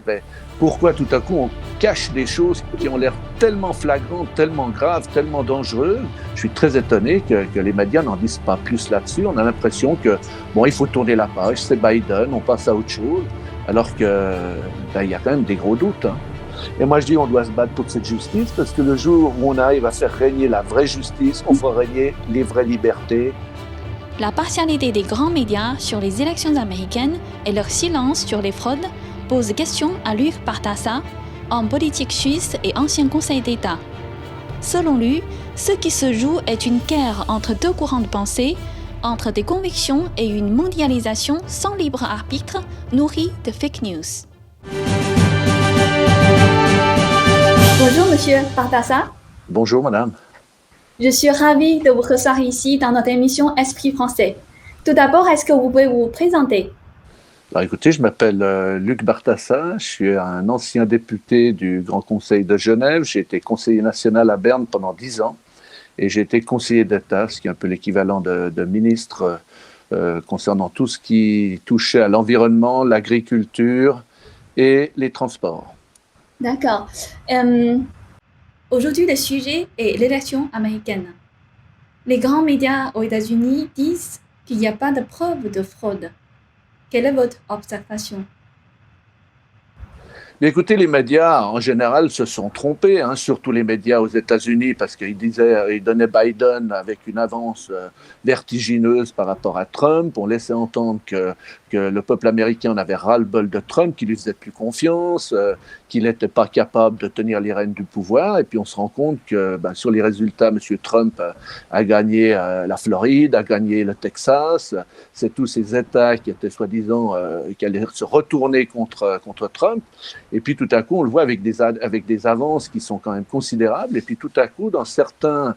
Ben, pourquoi tout à coup on cache des choses qui ont l'air tellement flagrantes, tellement graves, tellement dangereuses? Je suis très étonné que les médias n'en disent pas plus là-dessus. On a l'impression que, bon, il faut tourner la page, c'est Biden, on passe à autre chose, alors que, ben, il y a quand même des gros doutes, hein. Et moi, je dis, on doit se battre pour cette justice, parce que le jour où on arrive à faire régner la vraie justice, on fera régner les vraies libertés. La partialité des grands médias sur les élections américaines et leur silence sur les fraudes pose question à Luc Bartassa, homme politique suisse et ancien conseil d'État. Selon lui, ce qui se joue est une guerre entre deux courants de pensée, entre des convictions et une mondialisation sans libre arbitre nourrie de fake news. Bonjour Monsieur Bartassa. Bonjour Madame. Je suis ravie de vous recevoir ici dans notre émission Esprit français. Tout d'abord, est-ce que vous pouvez vous présenter? Alors écoutez, je m'appelle Luc Bartassa, je suis un ancien député du Grand Conseil de Genève, j'ai été conseiller national à Berne pendant 10 ans et j'ai été conseiller d'État, ce qui est un peu l'équivalent de ministre concernant tout ce qui touchait à l'environnement, l'agriculture et les transports. D'accord. Aujourd'hui, le sujet est l'élection américaine. Les grands médias aux États-Unis disent qu'il n'y a pas de preuve de fraude. Quelle est votre observation? Mais écoutez, les médias, en général, se sont trompés, hein, surtout les médias aux États-Unis, parce qu'ils donnaient Biden avec une avance vertigineuse par rapport à Trump. On laissait entendre que le peuple américain en avait ras-le-bol de Trump, qu'il lui faisait plus confiance, qu'il n'était pas capable de tenir les rênes du pouvoir. Et puis on se rend compte que sur les résultats, M. Trump a gagné la Floride, a gagné le Texas. C'est tous ces États qui étaient soi-disant, qui allaient se retourner contre Trump. Et puis tout à coup, on le voit avec des avances qui sont quand même considérables. Et puis tout à coup, dans certains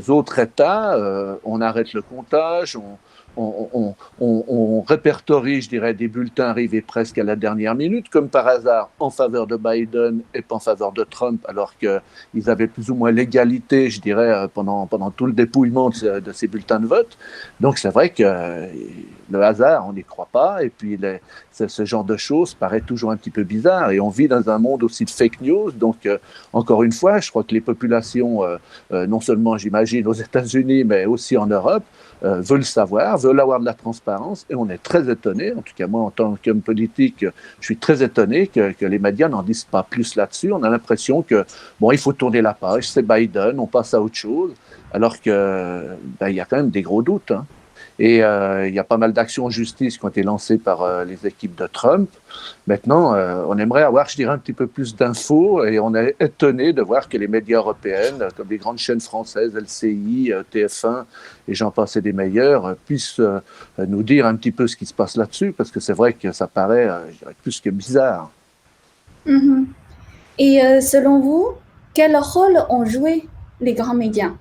autres États, on arrête le comptage, on répertorie, je dirais, des bulletins arrivés presque à la dernière minute, comme par hasard, en faveur de Biden et pas en faveur de Trump, alors qu'ils avaient plus ou moins l'égalité, je dirais, pendant tout le dépouillement de ces bulletins de vote. Donc c'est vrai que le hasard, on n'y croit pas, et puis ce genre de choses paraît toujours un petit peu bizarre, et on vit dans un monde aussi de fake news, donc encore une fois, je crois que les populations, non seulement j'imagine aux États-Unis, mais aussi en Europe, veulent savoir, veulent avoir de la transparence, et on est très étonné, en tout cas moi en tant qu'homme politique, je suis très étonné que les médias n'en disent pas plus là-dessus. On a l'impression que, bon, il faut tourner la page, c'est Biden, on passe à autre chose, alors que il y a quand même des gros doutes, hein. Et il y a pas mal d'actions en justice qui ont été lancées par les équipes de Trump. Maintenant, on aimerait avoir, je dirais, un petit peu plus d'infos, et on est étonné de voir que les médias européennes, comme les grandes chaînes françaises, LCI, TF1, et j'en passe et des meilleurs, puissent nous dire un petit peu ce qui se passe là-dessus, parce que c'est vrai que ça paraît, je dirais, plus que bizarre. Mm-hmm. Et selon vous, quel rôle ont joué les grands médias?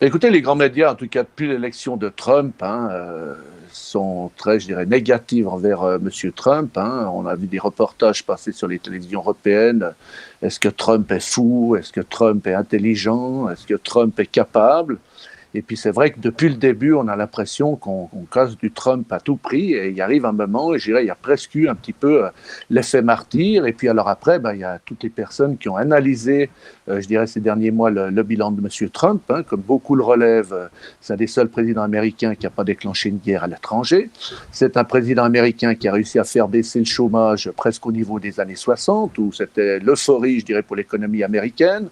Écoutez, les grands médias, en tout cas depuis l'élection de Trump, sont très, je dirais, négatifs envers M. Trump, hein. On a vu des reportages passer sur les télévisions européennes. Est-ce que Trump est fou? Est-ce que Trump est intelligent? Est-ce que Trump est capable? Et puis c'est vrai que depuis le début, on a l'impression qu'on casse du Trump à tout prix, et il arrive un moment, et je dirais, il y a presque eu un petit peu l'effet martyr. Et puis alors après, il y a toutes les personnes qui ont analysé, je dirais, ces derniers mois, le bilan de M. Trump, hein, comme beaucoup le relèvent, c'est un des seuls présidents américains qui n'a pas déclenché une guerre à l'étranger. C'est un président américain qui a réussi à faire baisser le chômage presque au niveau des années 60, où c'était l'euphorie, je dirais, pour l'économie américaine.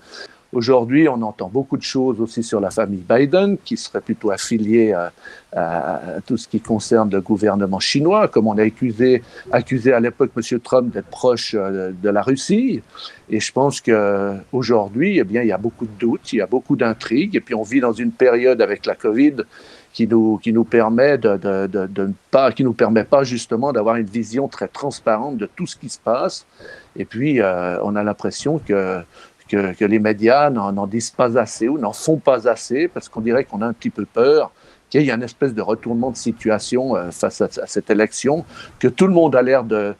Aujourd'hui, on entend beaucoup de choses aussi sur la famille Biden, qui serait plutôt affiliée à tout ce qui concerne le gouvernement chinois, comme on a accusé à l'époque M. Trump d'être proche de la Russie. Et je pense qu'aujourd'hui, il y a beaucoup de doutes, il y a beaucoup d'intrigues, et puis on vit dans une période avec la COVID qui nous permet qui nous permet pas justement d'avoir une vision très transparente de tout ce qui se passe. Et puis, on a l'impression que les médias n'en disent pas assez ou n'en font pas assez, parce qu'on dirait qu'on a un petit peu peur qu'il y ait une espèce de retournement de situation face à cette élection, que tout le monde a l'air de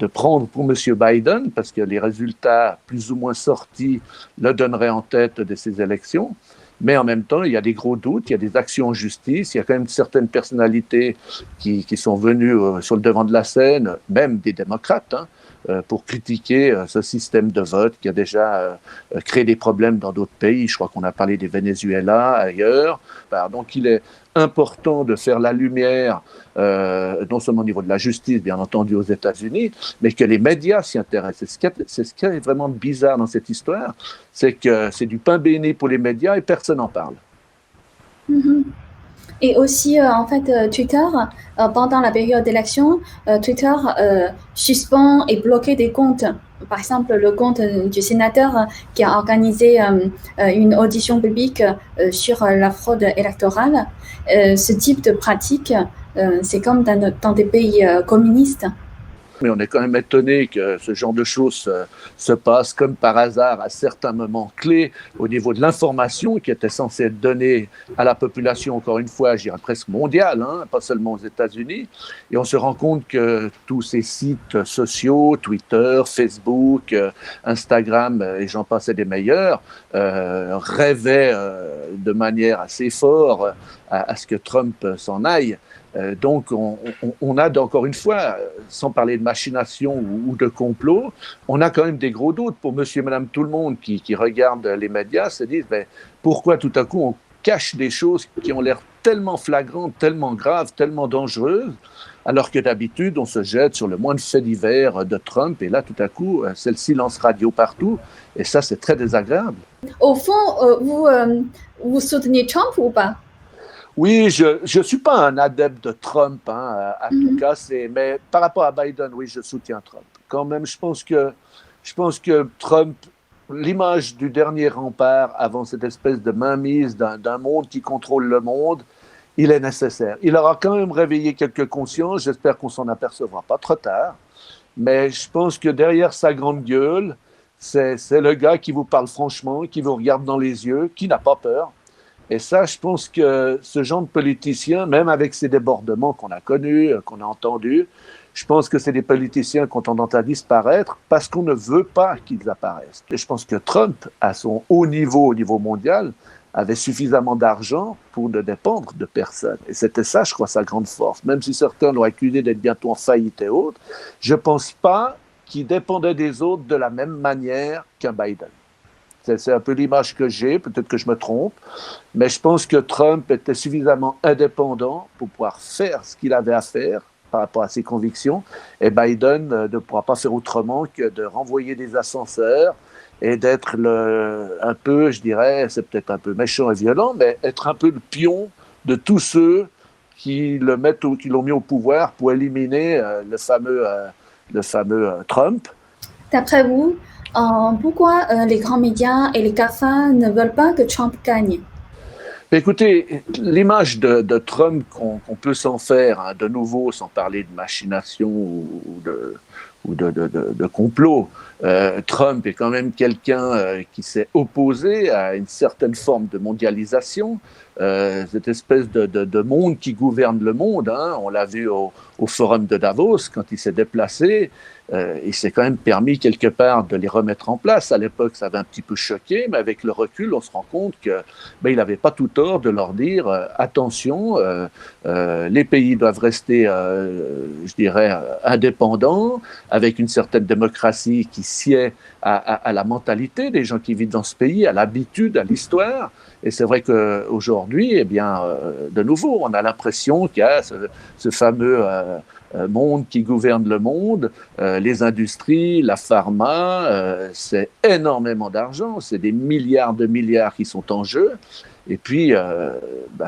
prendre pour M. Biden, parce que les résultats plus ou moins sortis le donneraient en tête de ces élections. Mais en même temps, il y a des gros doutes, il y a des actions en justice, il y a quand même certaines personnalités qui sont venues sur le devant de la scène, même des démocrates, hein, pour critiquer ce système de vote qui a déjà créé des problèmes dans d'autres pays. Je crois qu'on a parlé des Venezuela, ailleurs. Donc il est important de faire la lumière, non seulement au niveau de la justice, bien entendu, aux États-Unis, mais que les médias s'y intéressent. C'est ce qui est vraiment bizarre dans cette histoire, c'est que c'est du pain béni pour les médias et personne n'en parle. Mhm. Et aussi, en fait, Twitter, pendant la période d'élection, Twitter suspend et bloque des comptes. Par exemple, le compte du sénateur qui a organisé une audition publique sur la fraude électorale. Ce type de pratique, c'est comme dans des pays communistes. Mais on est quand même étonné que ce genre de choses se passe comme par hasard à certains moments clés au niveau de l'information qui était censée être donnée à la population, encore une fois, je dirais presque mondiale, hein, pas seulement aux États-Unis. Et on se rend compte que tous ces sites sociaux, Twitter, Facebook, Instagram, et j'en passais des meilleurs, rêvaient de manière assez forte à ce que Trump s'en aille. Donc, on a encore une fois, sans parler de machination ou de complot, on a quand même des gros doutes pour monsieur et madame tout le monde qui regardent les médias, se disent pourquoi tout à coup on cache des choses qui ont l'air tellement flagrantes, tellement graves, tellement dangereuses, alors que d'habitude on se jette sur le moindre fait divers de Trump et là tout à coup c'est le silence radio partout et ça c'est très désagréable. Au fond, vous soutenez Trump ou pas? Oui, je suis pas un adepte de Trump, hein, à tout cas, mais par rapport à Biden, oui, je soutiens Trump. Quand même, je pense que Trump, l'image du dernier rempart avant cette espèce de mainmise d'un monde qui contrôle le monde, il est nécessaire. Il aura quand même réveillé quelques consciences, j'espère qu'on s'en apercevra pas trop tard, mais je pense que derrière sa grande gueule, c'est le gars qui vous parle franchement, qui vous regarde dans les yeux, qui n'a pas peur. Et ça, je pense que ce genre de politicien, même avec ces débordements qu'on a connus, qu'on a entendus, je pense que c'est des politiciens qui ont tendance à disparaître parce qu'on ne veut pas qu'ils apparaissent. Et je pense que Trump, à son haut niveau, au niveau mondial, avait suffisamment d'argent pour ne dépendre de personne. Et c'était ça, je crois, sa grande force. Même si certains l'ont accusé d'être bientôt en faillite et autres, je ne pense pas qu'il dépendait des autres de la même manière qu'un Biden. C'est un peu l'image que j'ai, peut-être que je me trompe, mais je pense que Trump était suffisamment indépendant pour pouvoir faire ce qu'il avait à faire par rapport à ses convictions, et Biden ne pourra pas faire autrement que de renvoyer des ascenseurs et d'être un peu, je dirais, c'est peut-être un peu méchant et violent, mais être un peu le pion de tous ceux qui l'ont mis au pouvoir pour éliminer le fameux Trump. D'après vous, pourquoi les grands médias et les GAFA ne veulent pas que Trump gagne? Écoutez, l'image de Trump qu'on peut s'en faire, hein, de nouveau, sans parler de machination ou de complot, Trump est quand même quelqu'un qui s'est opposé à une certaine forme de mondialisation, cette espèce de monde qui gouverne le monde. Hein. On l'a vu au forum de Davos, quand il s'est déplacé, il s'est quand même permis quelque part de les remettre en place. À l'époque, ça avait un petit peu choqué, mais avec le recul, on se rend compte que il n'avait pas tout tort de leur dire attention, les pays doivent rester, je dirais, indépendants, avec une certaine démocratie qui sied à la mentalité des gens qui vivent dans ce pays, à l'habitude, à l'histoire. Et c'est vrai qu'aujourd'hui, eh bien, de nouveau, on a l'impression qu'il y a ce fameux monde qui gouverne le monde, les industries, la pharma, c'est énormément d'argent, c'est des milliards de milliards qui sont en jeu. Et puis,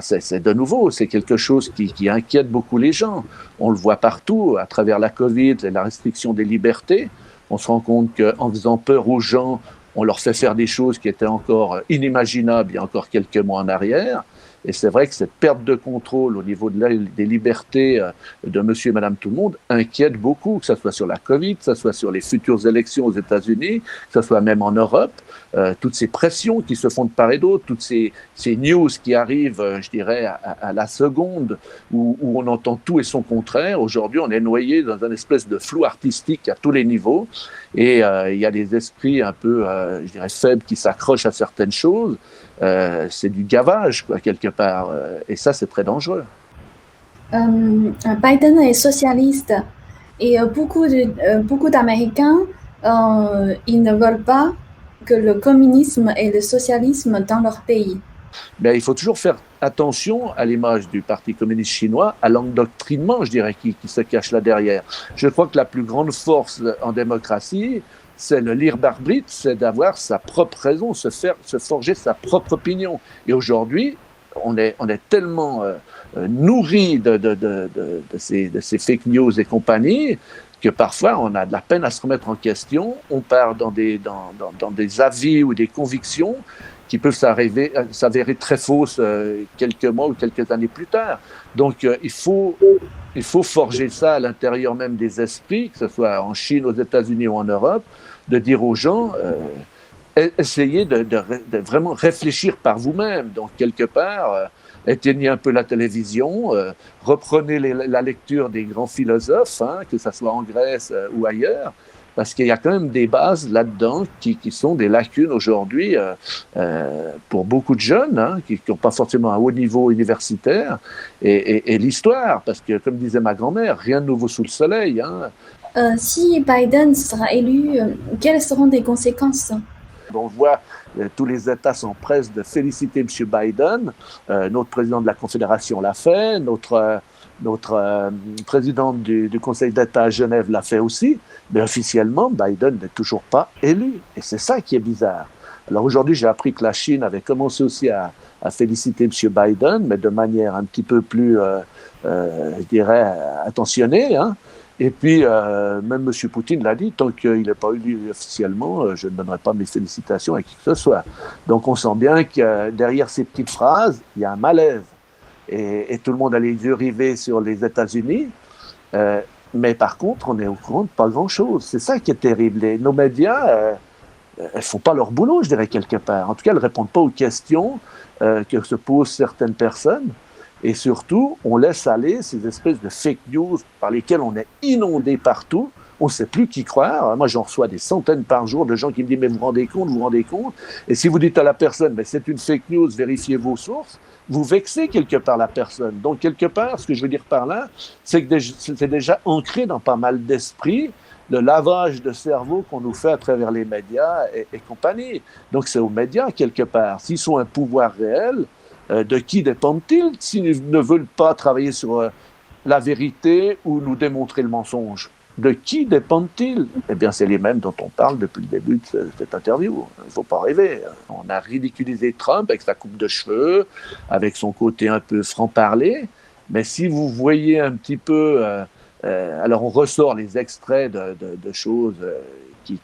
c'est de nouveau, c'est quelque chose qui inquiète beaucoup les gens. On le voit partout, à travers la Covid et la restriction des libertés. On se rend compte qu'en faisant peur aux gens, on leur fait faire des choses qui étaient encore inimaginables il y a encore quelques mois en arrière. Et c'est vrai que cette perte de contrôle au niveau des libertés de monsieur et madame tout le monde inquiète beaucoup, que ce soit sur la Covid, que ce soit sur les futures élections aux États-Unis, que ce soit même en Europe. Toutes ces pressions qui se font de part et d'autre, toutes ces news qui arrivent, je dirais, à la seconde, où on entend tout et son contraire. Aujourd'hui, on est noyé dans une espèce de flou artistique à tous les niveaux. Et il y a des esprits un peu, je dirais, faibles qui s'accrochent à certaines choses. c'est du gavage, quoi, quelque part. Et ça, c'est très dangereux. Biden est socialiste et beaucoup d'Américains, ils ne veulent pas que le communisme et le socialisme dans leur pays. Mais il faut toujours faire attention, à l'image du Parti communiste chinois, à l'endoctrinement, je dirais, qui se cache là derrière. Je crois que la plus grande force en démocratie, c'est le libre arbitre, c'est d'avoir sa propre raison, se forger sa propre opinion. Et aujourd'hui, on est tellement nourri de ces fake news et compagnie que parfois on a de la peine à se remettre en question. On part dans des avis ou des convictions qui peuvent s'avérer très fausses quelques mois ou quelques années plus tard. Donc il faut forger ça à l'intérieur même des esprits, que ce soit en Chine, aux États-Unis ou en Europe, de dire aux gens, essayez de vraiment réfléchir par vous-même. Donc quelque part, éteignez un peu la télévision, reprenez la lecture des grands philosophes, hein, que ce soit en Grèce ou ailleurs, parce qu'il y a quand même des bases là-dedans qui sont des lacunes aujourd'hui pour beaucoup de jeunes, hein, qui n'ont pas forcément un haut niveau universitaire, et l'histoire, parce que comme disait ma grand-mère, rien de nouveau sous le soleil. Hein. Si Biden sera élu, quelles seront les conséquences? On voit tous les États s'empressent de féliciter M. Biden. Notre président de la Confédération l'a fait, notre président du Conseil d'État à Genève l'a fait aussi, mais officiellement, Biden n'est toujours pas élu. Et c'est ça qui est bizarre. Alors aujourd'hui, j'ai appris que la Chine avait commencé aussi à féliciter M. Biden, mais de manière un petit peu plus, je dirais, attentionnée, hein. Et puis, même M. Poutine l'a dit, tant qu'il n'est pas élu officiellement, je ne donnerai pas mes félicitations à qui que ce soit. Donc, on sent bien que derrière ces petites phrases, il y a un malaise. Et tout le monde a les yeux rivés sur les États-Unis. Mais par contre, on est au courant de pas grand-chose. C'est ça qui est terrible. Et nos médias, elles ne font pas leur boulot, je dirais, quelque part. En tout cas, elles ne répondent pas aux questions que se posent certaines personnes. Et surtout, on laisse aller ces espèces de fake news par lesquelles on est inondé partout. On ne sait plus qui croire. Moi, j'en reçois des centaines par jour de gens qui me disent « mais vous vous rendez compte ?» Et si vous dites à la personne « c'est une fake news, vérifiez vos sources », vous vexez quelque part la personne. Donc, quelque part, ce que je veux dire par là, c'est que c'est déjà ancré dans pas mal d'esprits, le lavage de cerveau qu'on nous fait à travers les médias et compagnie. Donc, c'est aux médias, quelque part. S'ils sont un pouvoir réel, de qui dépendent-ils s'ils ne veulent pas travailler sur la vérité ou nous démontrer le mensonge? De qui dépendent-ils? Eh bien, c'est les mêmes dont on parle depuis le début de cette interview. Il ne faut pas rêver. On a ridiculisé Trump avec sa coupe de cheveux, avec son côté un peu franc-parler. Mais si vous voyez un petit peu... alors, on ressort les extraits de choses qui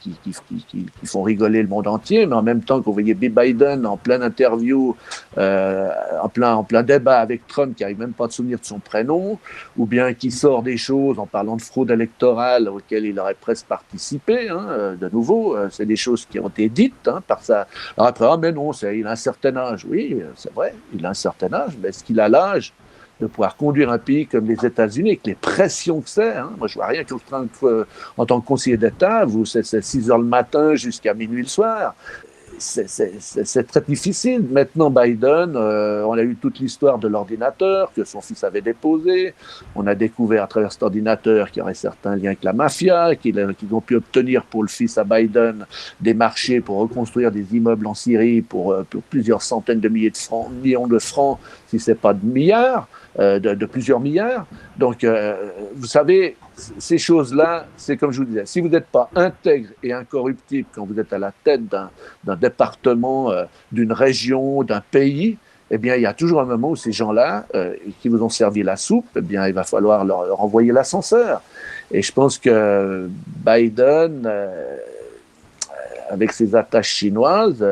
font rigoler le monde entier, mais en même temps qu'on voyait Biden en pleine interview, en plein débat avec Trump qui n'arrive même pas à se souvenir de son prénom, ou bien qui sort des choses en parlant de fraude électorale auxquelles il aurait presque participé, hein, de nouveau, c'est des choses qui ont été dites par ça. Alors après, mais non, il a un certain âge. Oui, c'est vrai, il a un certain âge, mais est-ce qu'il a l'âge de pouvoir conduire un pays comme les États-Unis avec les pressions que c'est, hein. Moi, je vois rien en tant que conseiller d'État, c'est 6 heures le matin jusqu'à minuit le soir. C'est très difficile. Maintenant, Biden, on a eu toute l'histoire de l'ordinateur que son fils avait déposé. On a découvert à travers cet ordinateur qu'il y aurait certains liens avec la mafia, qu'ils ont pu obtenir pour le fils à Biden des marchés pour reconstruire des immeubles en Syrie pour plusieurs centaines de millions de francs, si ce n'est pas de milliards. De plusieurs milliards. Donc, vous savez, ces choses-là, c'est comme je vous disais, si vous n'êtes pas intègre et incorruptible quand vous êtes à la tête d'un département, d'une région, d'un pays, eh bien, il y a toujours un moment où ces gens-là, qui vous ont servi la soupe, eh bien, il va falloir leur envoyer l'ascenseur. Et je pense que Biden... avec ses attaches chinoises,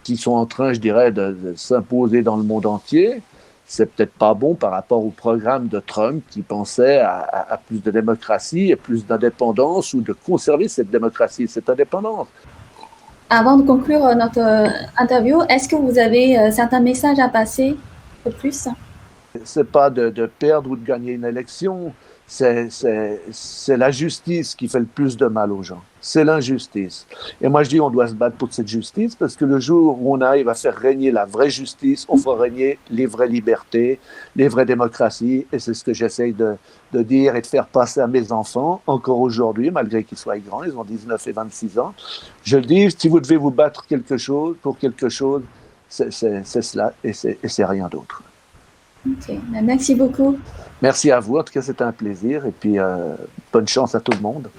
qui sont en train, je dirais, de s'imposer dans le monde entier, c'est peut-être pas bon par rapport au programme de Trump qui pensait à plus de démocratie et plus d'indépendance ou de conserver cette démocratie, cette indépendance. Avant de conclure notre interview, est-ce que vous avez certains messages à passer de plus? C'est pas de perdre ou de gagner une élection, c'est la justice qui fait le plus de mal aux gens. C'est l'injustice. Et moi, je dis, on doit se battre pour cette justice parce que le jour où on arrive à faire régner la vraie justice, on fera régner les vraies libertés, les vraies démocraties. Et c'est ce que j'essaye de dire et de faire passer à mes enfants, encore aujourd'hui, malgré qu'ils soient grands, ils ont 19 et 26 ans. Je le dis, si vous devez vous battre pour quelque chose, c'est cela et c'est rien d'autre. Ok, merci beaucoup. Merci à vous, en tout cas c'était un plaisir et puis bonne chance à tout le monde.